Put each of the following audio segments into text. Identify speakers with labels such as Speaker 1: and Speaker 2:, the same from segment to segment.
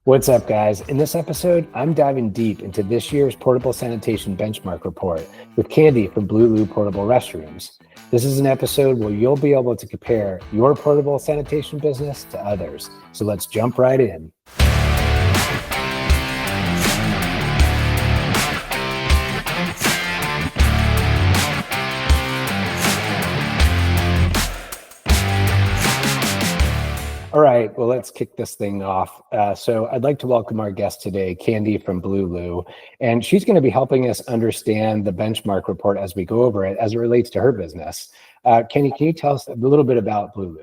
Speaker 1: What's up, guys? In this episode, I'm diving deep into this year's Portable Sanitation Benchmark Report with Candy from Blue Loo Portable Restrooms. This is an episode where you'll be able to compare your portable sanitation business to others. So let's jump right in. All right, well, let's kick this thing off. So I'd like to welcome our guest today, Candy from Blue Loo, and she's going to be helping us understand the benchmark report as we go over it as it relates to her business. Candy, can you tell us a little bit about Blue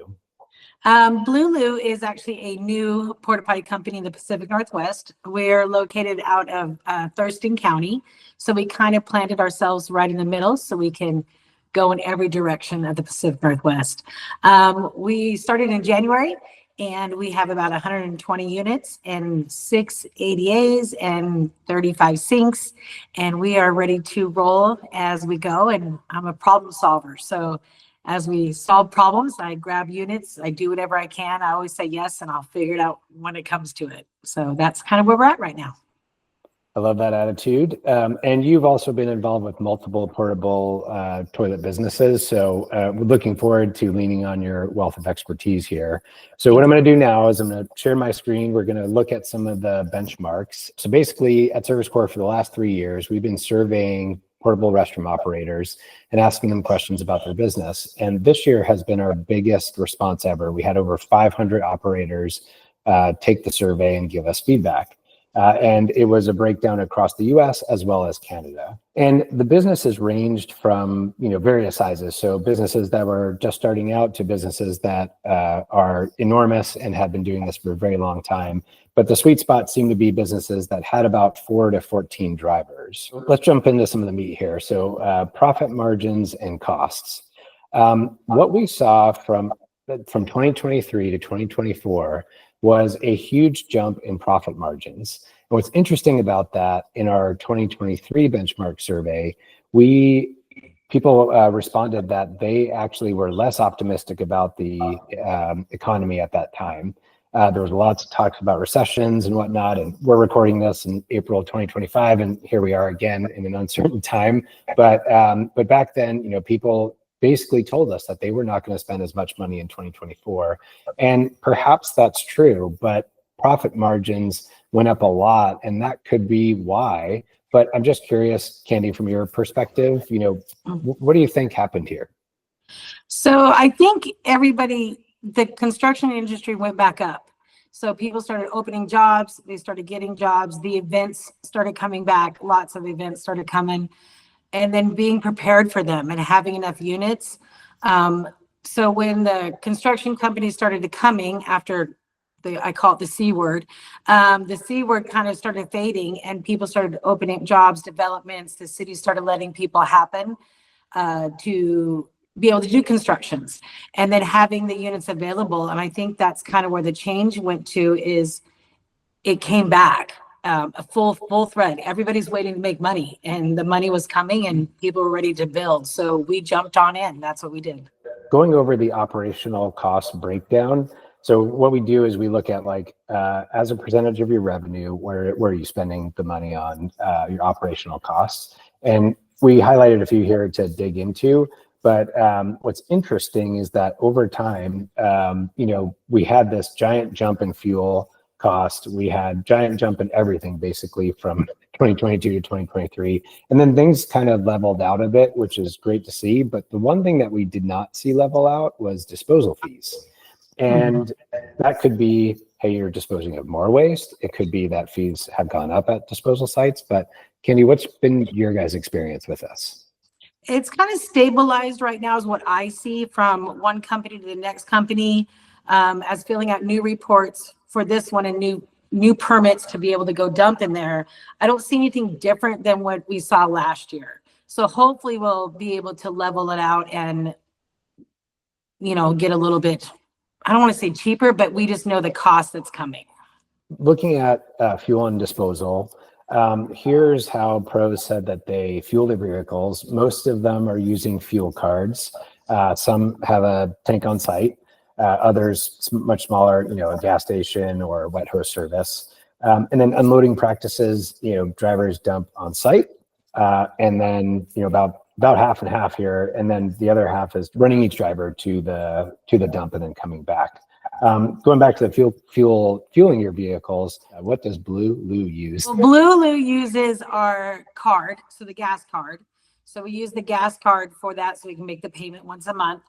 Speaker 1: Loo?
Speaker 2: Blue Loo is actually a new porta potty company in the Pacific Northwest. We're located out of Thurston County, so we kind of planted ourselves right in the middle so we can go in every direction of the Pacific Northwest. We started in January, and we have about 120 units and 6 ADAs and 35 sinks, and we are ready to roll as we go. And I'm a problem solver, so as we solve problems, I grab units, I do whatever I can. I always say yes, and I'll figure it out when it comes to it. So that's kind of where we're at right now.
Speaker 1: I love that attitude. And you've also been involved with multiple portable toilet businesses. So we're looking forward to leaning on your wealth of expertise here. So what I'm going to do now is I'm going to share my screen. We're going to look at some of the benchmarks. So basically at ServiceCore for the last 3 years, we've been surveying portable restroom operators and asking them questions about their business. And this year has been our biggest response ever. We had over 500 operators take the survey and give us feedback. And it was a breakdown across the US as well as Canada. And the businesses ranged from various sizes. So businesses that were just starting out to businesses that are enormous and have been doing this for a very long time. But the sweet spot seemed to be businesses that had about 4 to 14 drivers. Let's jump into some of the meat here. So profit margins and costs. What we saw from 2023 to 2024 was a huge jump in profit margins. And what's interesting about that, in our 2023 benchmark survey, people responded that they actually were less optimistic about the economy at that time. There was lots of talks about recessions and whatnot, and we're recording this in April 2025, and here we are again in an uncertain time. But back then, people basically told us that they were not going to spend as much money in 2024. And perhaps that's true, but profit margins went up a lot, and that could be why. But I'm just curious, Candy, from your perspective, what do you think happened here?
Speaker 2: So I think the construction industry went back up. So people started opening jobs, they started getting jobs, the events started coming back, lots of events started coming, and then being prepared for them and having enough units. So when the construction companies started coming after I call it the C word, the C word kind of started fading and people started opening jobs, developments, the city started letting people happen to be able to do constructions and then having the units available. And I think that's kind of where the change went to, is it came back. A full thread. Everybody's waiting to make money, and the money was coming and people were ready to build. So we jumped on in. That's what we did.
Speaker 1: Going over the operational cost breakdown. So what we do is we look at as a percentage of your revenue, where are you spending the money on your operational costs? And we highlighted a few here to dig into. But what's interesting is that over time, we had this giant jump in fuel cost. We had giant jump in everything basically from 2022 to 2023. And then things kind of leveled out a bit, which is great to see. But the one thing that we did not see level out was disposal fees. And that could be, hey, you're disposing of more waste. It could be that fees have gone up at disposal sites. But Candy, what's been your guys' experience with this?
Speaker 2: It's kind of stabilized right now is what I see from one company to the next company, as filling out new reports for this one and new permits to be able to go dump in there. I don't see anything different than what we saw last year. So hopefully we'll be able to level it out and, get a little bit, I don't want to say cheaper, but we just know the cost that's coming. Looking
Speaker 1: at fuel and disposal, here's how pros said that they fuel their vehicles. Most of them are using fuel cards. Some have a tank on site. Others much smaller, a gas station or a wet hose service. And then unloading practices, drivers dump on site, and then about half and half here, and then the other half is running each driver to the dump and then coming back. Going back to the fueling your vehicles, what does Blue Loo use?
Speaker 2: Well, Blue Loo uses our card, so the gas card. So we use the gas card for that, so we can make the payment once a month.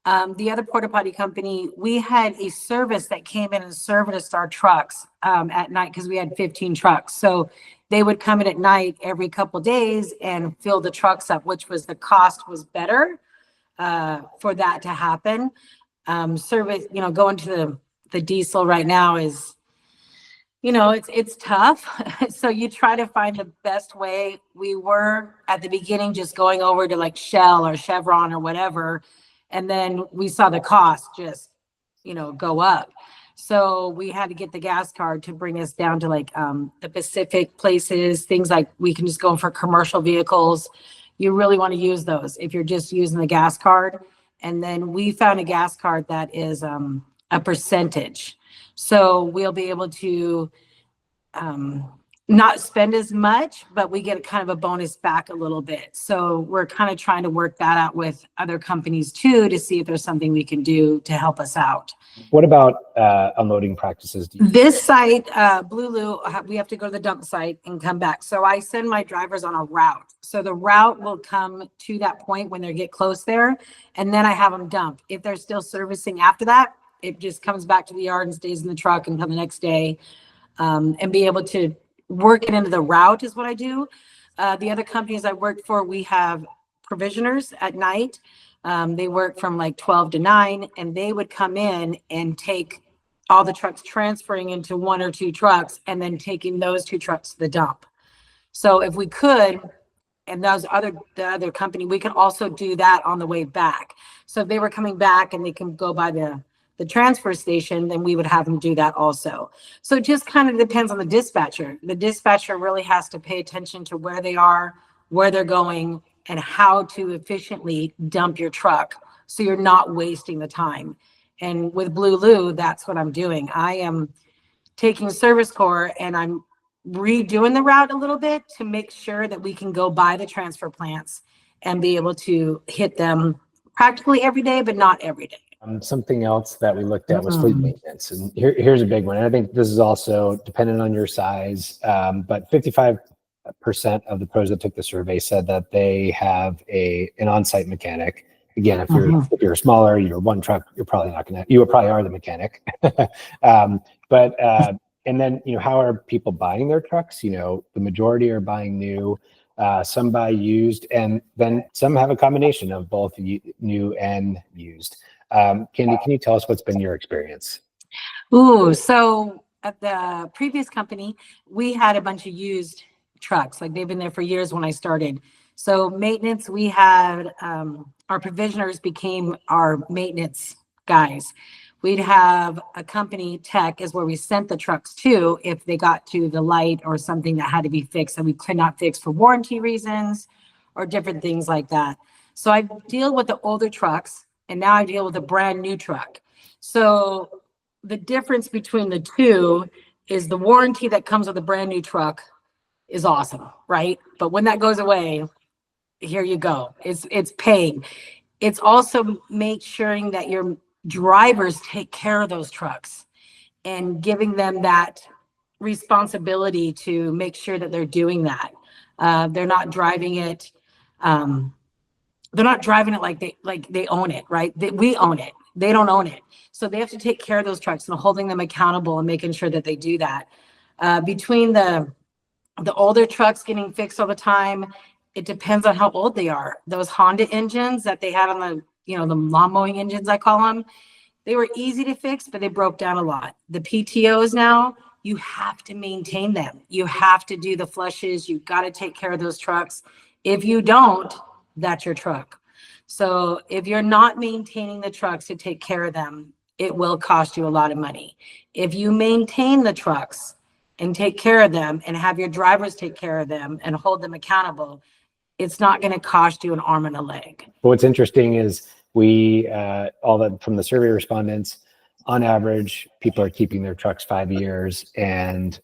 Speaker 2: The other porta potty company, we had a service that came in and serviced our trucks at night because we had 15 trucks. So they would come in at night every couple of days and fill the trucks up, which was the cost was better for that to happen. Service, going to the diesel right now is, it's tough. So you try to find the best way. We were at the beginning just going over to like Shell or Chevron or whatever. And then we saw the cost just, go up. So we had to get the gas card to bring us down to like the Pacific places, things like we can just go for commercial vehicles. You really want to use those if you're just using the gas card. And then we found a gas card that is a percentage. So we'll be able to not spend as much, but we get kind of a bonus back a little bit. So we're kind of trying to work that out with other companies too, to see if there's something we can do to help us out.
Speaker 1: What about unloading practices?
Speaker 2: This site, Blue Loo, we have to go to the dump site and come back. So I send my drivers on a route. So the route will come to that point when they get close there, and then I have them dump. If they're still servicing after that, it just comes back to the yard and stays in the truck until the next day, and be able to work it into the route is what I do. The other companies I worked for, we have provisioners at night. They work from like 12 to 9, and they would come in and take all the trucks, transferring into 1 or 2 trucks, and then taking those 2 trucks to the dump. So if we could, and the other company, we could also do that on the way back. So if they were coming back and they can go by the transfer station, then we would have them do that also. So it just kind of depends on the dispatcher. The dispatcher really has to pay attention to where they are, where they're going, and how to efficiently dump your truck so you're not wasting the time. And with Blue Loo, that's what I'm doing. I am taking ServiceCore and I'm redoing the route a little bit to make sure that we can go by the transfer plants and be able to hit them practically every day, but not every day.
Speaker 1: Something else that we looked at was fleet maintenance. And here's a big one. And I think this is also dependent on your size, but 55% of the pros that took the survey said that they have an on-site mechanic. Again, if you're smaller, you're one truck, you probably are the mechanic. And then, how are people buying their trucks? The majority are buying new, some buy used, and then some have a combination of both new and used. Candy, can you tell us what's been your experience?
Speaker 2: So at the previous company, we had a bunch of used trucks. Like they've been there for years when I started. So maintenance, we had our provisioners became our maintenance guys. We'd have a company, tech is where we sent the trucks to if they got to the light or something that had to be fixed that we could not fix for warranty reasons or different things like that. So I deal with the older trucks, and now I deal with a brand new truck. So the difference between the two is the warranty that comes with a brand new truck is awesome, right? But when that goes away, here you go. It's paying. It's also make sure that your drivers take care of those trucks and giving them that responsibility to make sure that they're doing that. They're not driving it. They're not driving it like they own it, right? We own it. They don't own it. So they have to take care of those trucks and holding them accountable and making sure that they do that. Between the older trucks getting fixed all the time, it depends on how old they are. Those Honda engines that they had on the lawn mowing engines, I call them, they were easy to fix, but they broke down a lot. The PTOs now, you have to maintain them. You have to do the flushes. You've got to take care of those trucks. If you don't, that's your truck. So if you're not maintaining the trucks to take care of them, it will cost you a lot of money. If you maintain the trucks and take care of them and have your drivers take care of them and hold them accountable, it's not going to cost you an arm and a leg.
Speaker 1: What's interesting is from the survey respondents, on average, people are keeping their trucks 5 years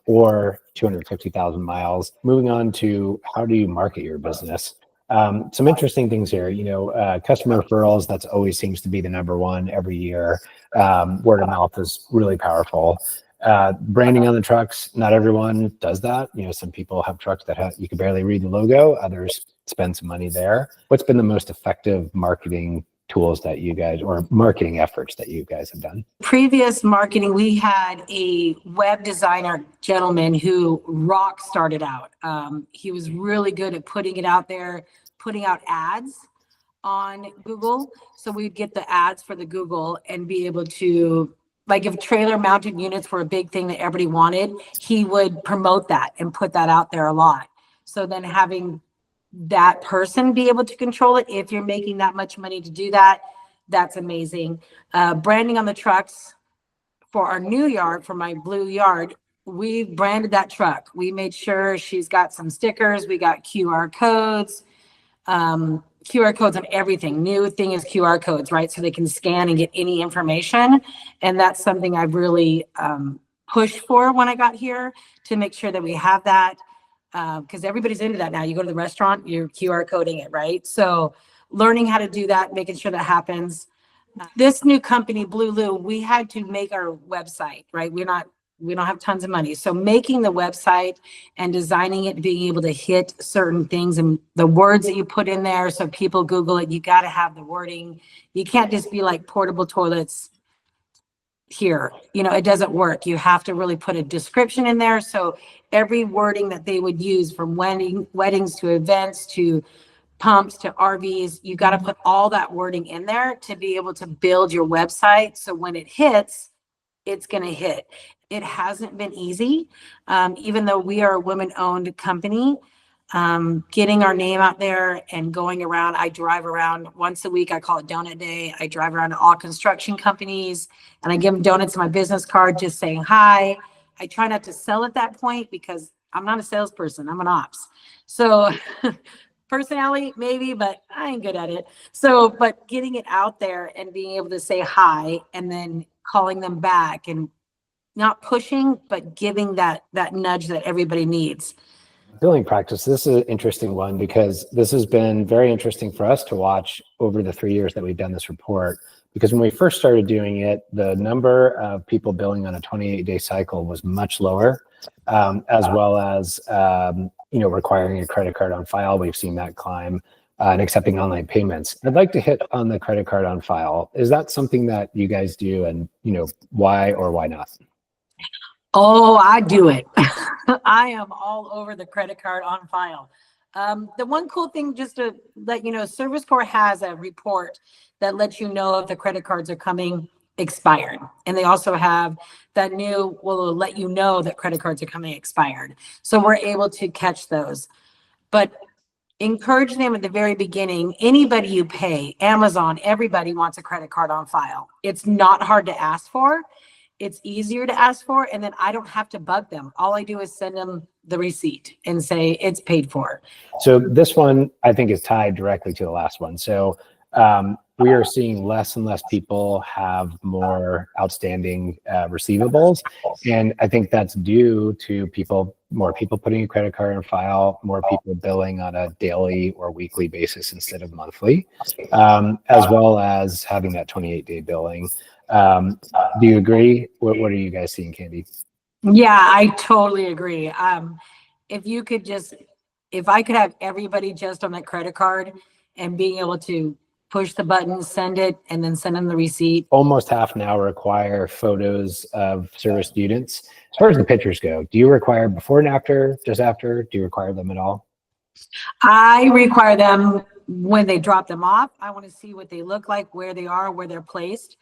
Speaker 1: or 250,000 miles. Moving on to how do you market your business? Some interesting things here, customer referrals, that's always seems to be the number one every year. Word of mouth is really powerful. Branding on the trucks, not everyone does that. Some people have trucks that you can barely read the logo, others spend some money there. What's been the most effective marketing tools that you guys, or marketing efforts that you guys have done?
Speaker 2: Previous marketing, we had a web designer gentleman who rock started out. He was really good at putting it out there, putting out ads on Google. So we'd get the ads for the Google and be able to, like if trailer mounted units were a big thing that everybody wanted, he would promote that and put that out there a lot. So then having that person be able to control it, if you're making that much money to do that, that's amazing. Branding on the trucks for our new yard, for my blue yard, we branded that truck. We made sure she's got some stickers. We got QR codes on everything. New thing is QR codes, right? So they can scan and get any information. And that's something I've really pushed for when I got here, to make sure that we have that. Because everybody's into that now. You go to the restaurant, you're QR coding it, right? So learning how to do that, making sure that happens. This new company, Blue Loo, we had to make our website, right? We don't have tons of money. So making the website and designing it, being able to hit certain things and the words that you put in there. So people Google it, you got to have the wording. You can't just be like portable toilets here, it doesn't work. You have to really put a description in there. So every wording that they would use, from weddings to events to pumps to RVs, you got to put all that wording in there to be able to build your website. So when it hits, it's going to hit. It hasn't been easy. Even though we are a women-owned company, getting our name out there and going around. I drive around once a week. I call it Donut Day. I drive around to all construction companies and I give them donuts in my business card, just saying hi. I try not to sell at that point because I'm not a salesperson. I'm an ops. So personality, maybe, but I ain't good at it. So, but getting it out there and being able to say hi and then calling them back and not pushing, but giving that nudge that everybody needs.
Speaker 1: Billing practice, this is an interesting one because this has been very interesting for us to watch over the 3 years that we've done this report. Because when we first started doing it, the number of people billing on a 28-day cycle was much lower, as well as requiring a credit card on file. We've seen that climb, and accepting online payments. I'd like to hit on the credit card on file. Is that something that you guys do, and why or why not?
Speaker 2: Oh, I do it. I am all over the credit card on file. The one cool thing, just to let you know, ServiceCore has a report that lets you know if the credit cards are coming expired. And they also have that will let you know that credit cards are coming expired. So we're able to catch those. But encourage them at the very beginning. Anybody you pay, Amazon, everybody wants a credit card on file. It's not hard to ask for. It's easier to ask for, and then I don't have to bug them. All I do is send them the receipt and say it's paid for.
Speaker 1: So this one, I think, is tied directly to the last one. So we are seeing less and less people have more outstanding receivables. And I think that's due to more people putting a credit card on file, more people billing on a daily or weekly basis instead of monthly, as well as having that 28-day billing. Do you agree? What are you guys seeing, Candy?
Speaker 2: Yeah, I totally agree. If I could have everybody just on that credit card and being able to push the button, send it, and then send them the receipt.
Speaker 1: Almost half now require photos of service students. As far as the pictures go, do you require before and after, just after? Do you require them at all?
Speaker 2: I require them when they drop them off. I want to see what they look like, where they are, where they're placed.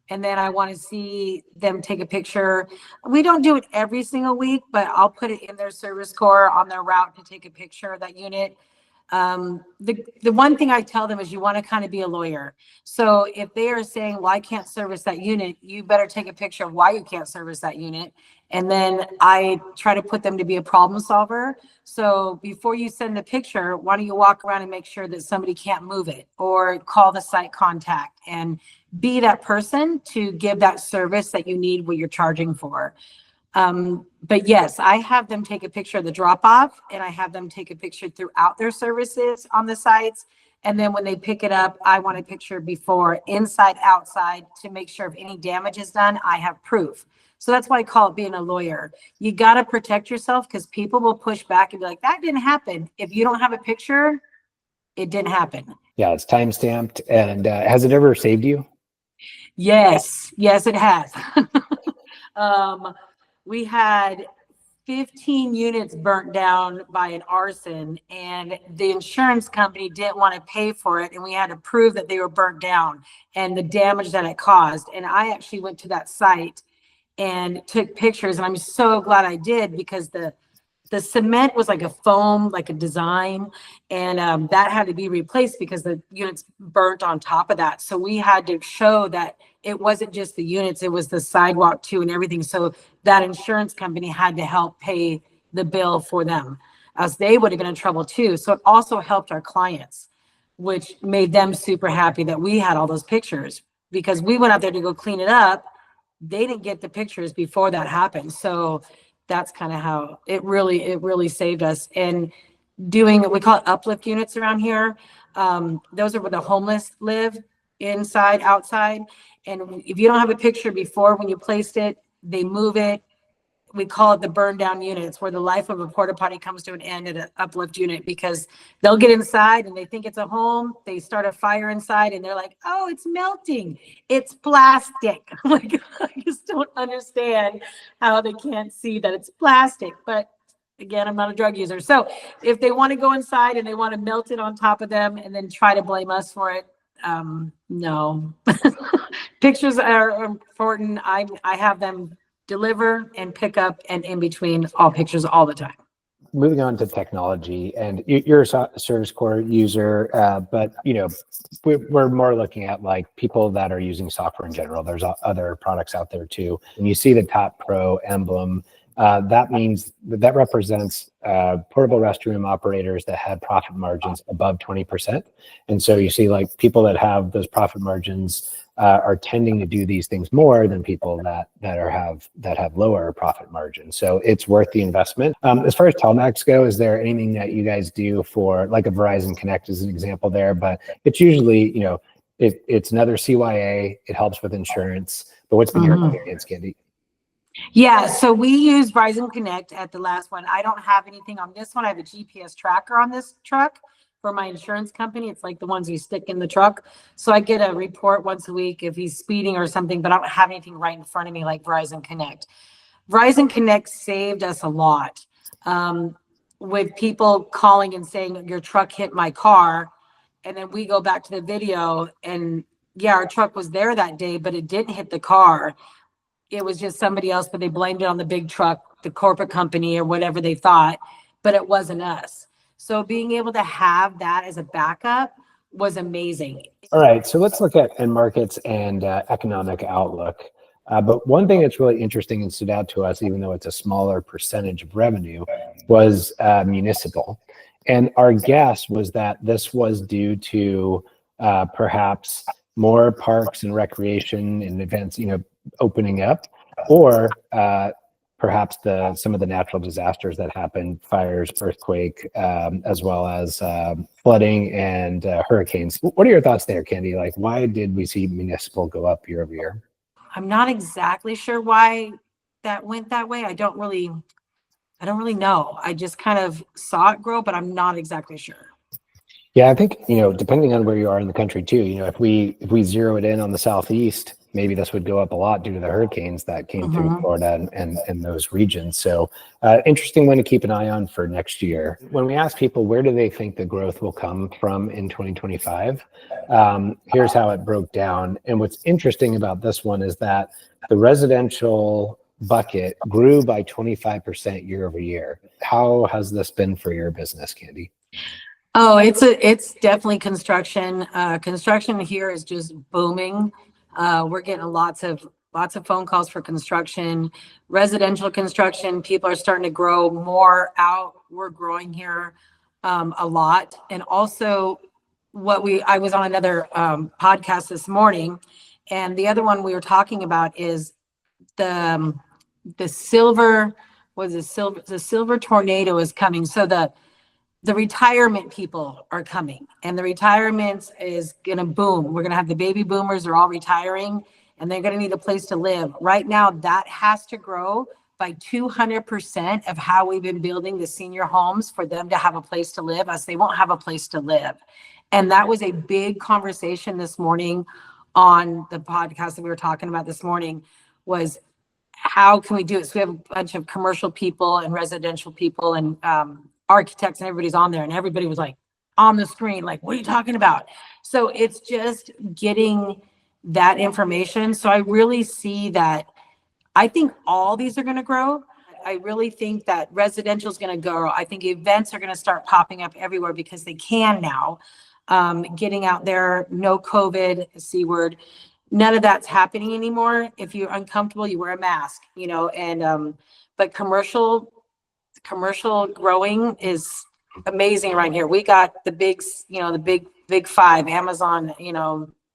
Speaker 2: And then I want to see them take a picture. We don't do it every single week, but I'll put it in their ServiceCore on their route to take a picture of that unit. The one thing I tell them is you want to kind of be a lawyer. So if they are saying, well, I can't service that unit, you better take a picture of why you can't service that unit And then I try to put them to be a problem solver. So before you send the picture, why don't you walk around and make sure that somebody can't move it, or call the site contact and be that person to give that service that you need, what you're charging for. But yes, I have them take a picture of the drop off, and I have them take a picture throughout their services on the sites. And then when they pick it up, I want a picture before, inside, outside, to make sure if any damage is done, I have proof. So that's why I call it being a lawyer. You got to protect yourself, because people will push back and be like, that didn't happen. If you don't have a picture, it didn't happen.
Speaker 1: Yeah, it's time stamped. And has it ever saved you?
Speaker 2: Yes, it has. We had 15 units burnt down by an arson, and the insurance company didn't want to pay for it, and we had to prove that they were burnt down and the damage that it caused. And I actually went to that site and took pictures, and I'm so glad I did, because the cement was like a foam, like a design, and that had to be replaced because the units burnt on top of that. So we had to show that it wasn't just the units, it was the sidewalk too and everything. So that insurance company had to help pay the bill for them, as they would have been in trouble too. So it also helped our clients, which made them super happy that we had all those pictures, because we went out there to go clean it up. They didn't get the pictures before that happened. So that's kind of how it really saved us. And doing, we call it uplift units around here. Those are where the homeless live, inside, outside. And if you don't have a picture before, when you placed it, they move it. We call it the burn down units, where the life of a porta potty comes to an end at an uplift unit, because they'll get inside and they think it's a home. They start a fire inside and they're like, oh, it's melting. It's plastic. I'm like, I just don't understand how they can't see that it's plastic. But again, I'm not a drug user. So if they want to go inside and they want to melt it on top of them and then try to blame us for it, no. Pictures are important. I have them deliver and pick up and in between, all pictures all the time.
Speaker 1: Moving on to technology, and you're a ServiceCore user, but we're more looking at like people that are using software in general. There's other products out there too. And you see the Top Pro emblem. That means that represents portable restroom operators that had profit margins above 20%. And so you see like people that have those profit margins are tending to do these things more than people that have lower profit margins. So it's worth the investment. As far as telemax go, is there anything that you guys do for, like a Verizon Connect is an example there, but it's usually, it's another CYA, it helps with insurance, but what's been your experience, Candy?
Speaker 2: Yeah, so we use Verizon Connect at the last one. I don't have anything on this one. I have a GPS tracker on this truck for my insurance company. It's like the ones you stick in the truck. So I get a report once a week if he's speeding or something, but I don't have anything right in front of me like Verizon Connect. Verizon Connect saved us a lot with people calling and saying, your truck hit my car. And then we go back to the video and yeah, our truck was there that day, but it didn't hit the car. It was just somebody else, but they blamed it on the big truck, the corporate company or whatever they thought, but it wasn't us. So being able to have that as a backup was amazing.
Speaker 1: All right, so let's look at end markets and economic outlook. But one thing that's really interesting and stood out to us, even though it's a smaller percentage of revenue, was municipal. And our guess was that this was due to perhaps more parks and recreation and events, opening up, or perhaps some of the natural disasters that happened, fires, earthquake, as well as flooding and hurricanes. What are your thoughts there, Candy? Like, why did we see municipal go up year over year?
Speaker 2: I'm not exactly sure why that went that way. I don't really know. I just kind of saw it grow, but I'm not exactly sure.
Speaker 1: Yeah, I think, depending on where you are in the country too, if we zero it in on the Southeast, maybe this would go up a lot due to the hurricanes that came through Florida and those regions. So interesting one to keep an eye on for next year. When we ask people, where do they think the growth will come from in 2025? Here's how it broke down. And what's interesting about this one is that the residential bucket grew by 25% year over year. How has this been for your business, Candy?
Speaker 2: Oh, it's definitely construction. Construction here is just booming. We're getting lots of lots of phone calls for construction, residential construction. People are starting to grow more out. We're growing here a lot. And also I was on another podcast this morning, and the other one we were talking about is the silver tornado is coming. So the retirement people are coming, and the retirements is going to boom. We're going to have the baby boomers are all retiring, and they're going to need a place to live. Right now, that has to grow by 200% of how we've been building the senior homes for them to have a place to live, as they won't have a place to live. And that was a big conversation this morning on the podcast that we were talking about this morning, was how can we do it? So we have a bunch of commercial people and residential people and architects, and everybody's on there, and everybody was like on the screen, like, what are you talking about? So it's just getting that information. So I really see that. I think all these are going to grow. I really think that residential is going to grow. I think events are going to start popping up everywhere because they can now. Getting out there, no COVID, C word. None of that's happening anymore. If you're uncomfortable, you wear a mask, and but commercial growing is amazing right here. We got the big, the big five, Amazon,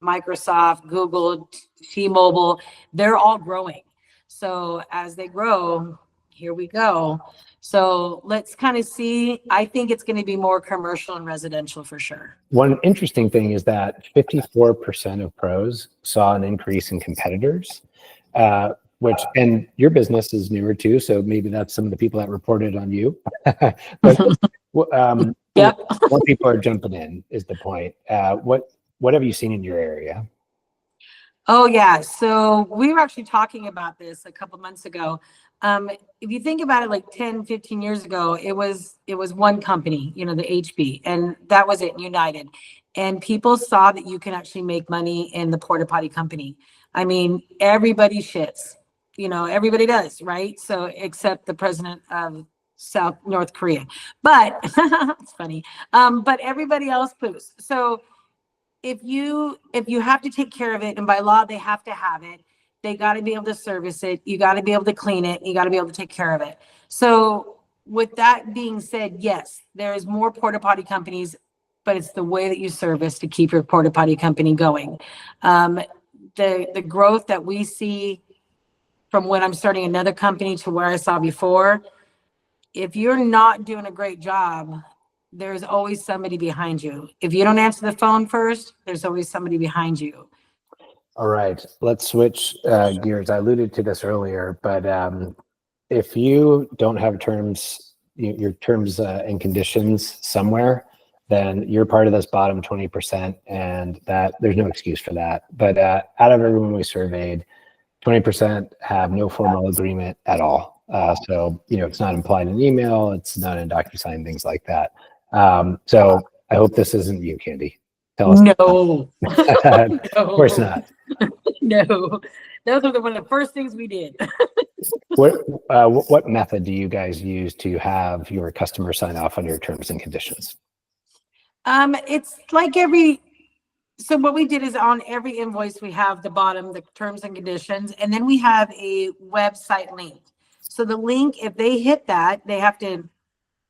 Speaker 2: Microsoft, Google, T-Mobile, they're all growing. So as they grow, here we go. So let's kind of see. I think it's going to be more commercial and residential for sure.
Speaker 1: One interesting thing is that 54% of pros saw an increase in competitors, and your business is newer too, so maybe that's some of the people that reported on you. But
Speaker 2: yep.
Speaker 1: More people are jumping in is the point. What have you seen in your area?
Speaker 2: Oh yeah, so we were actually talking about this a couple months ago. If you think about it, like 10, 15 years ago, it was one company, the HB, and that was it, United. And people saw that you can actually make money in the porta potty company. I mean, everybody shits, everybody does, right? So except the president of North Korea, but it's funny. But everybody else poos. So if you have to take care of it, and by law they have to have it, they got to be able to service it. You got to be able to clean it. You got to be able to take care of it. So with that being said, yes, there's more porta potty companies, but it's the way that you service to keep your porta potty company going. The growth that we see from when I'm starting another company to where I saw before, if you're not doing a great job, there's always somebody behind you. If you don't answer the phone first, there's always somebody behind you.
Speaker 1: All right, let's switch gears. I alluded to this earlier, but if you don't have your terms and conditions somewhere, then you're part of this bottom 20%, and that there's no excuse for that. But out of everyone we surveyed, 20% have no formal agreement at all. So, it's not implied in email, it's not in DocuSign, things like that. So I hope this isn't you, Candy. Tell us.
Speaker 2: No.
Speaker 1: Of course not.
Speaker 2: No, those are one of the first things we did.
Speaker 1: What method do you guys use to have your customer sign off on your terms and conditions?
Speaker 2: It's like so what we did is on every invoice, we have the bottom, the terms and conditions, and then we have a website link. So the link, if they hit that,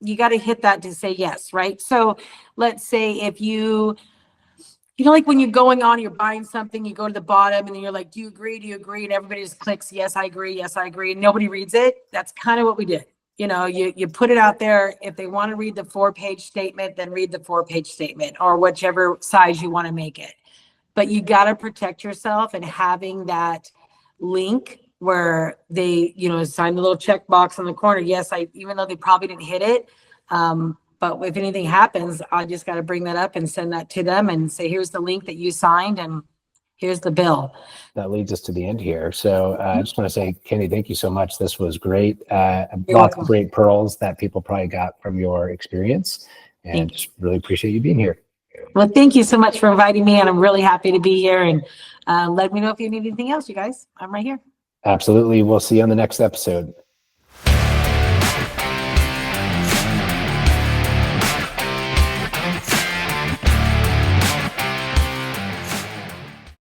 Speaker 2: you got to hit that to say yes, right? So let's say if like when you're going on, you're buying something, you go to the bottom and then you're like, do you agree? Do you agree? And everybody just clicks, yes, I agree. Yes, I agree. And nobody reads it. That's kind of what we did. You put it out there. If they want to read the 4-page statement, then read the 4-page statement or whichever size you want to make it. But you got to protect yourself, and having that link where they, sign the little check box on the corner. Yes, even though they probably didn't hit it. But if anything happens, I just got to bring that up and send that to them and say, here's the link that you signed and here's the bill.
Speaker 1: That leads us to the end here. So I just want to say, Candy, thank you so much. This was great. Lots of great pearls that people probably got from your experience, and just really appreciate you being here.
Speaker 2: Well, thank you so much for inviting me, and I'm really happy to be here. And let me know if you need anything else, you guys. I'm right here.
Speaker 1: Absolutely. We'll see you on the next episode.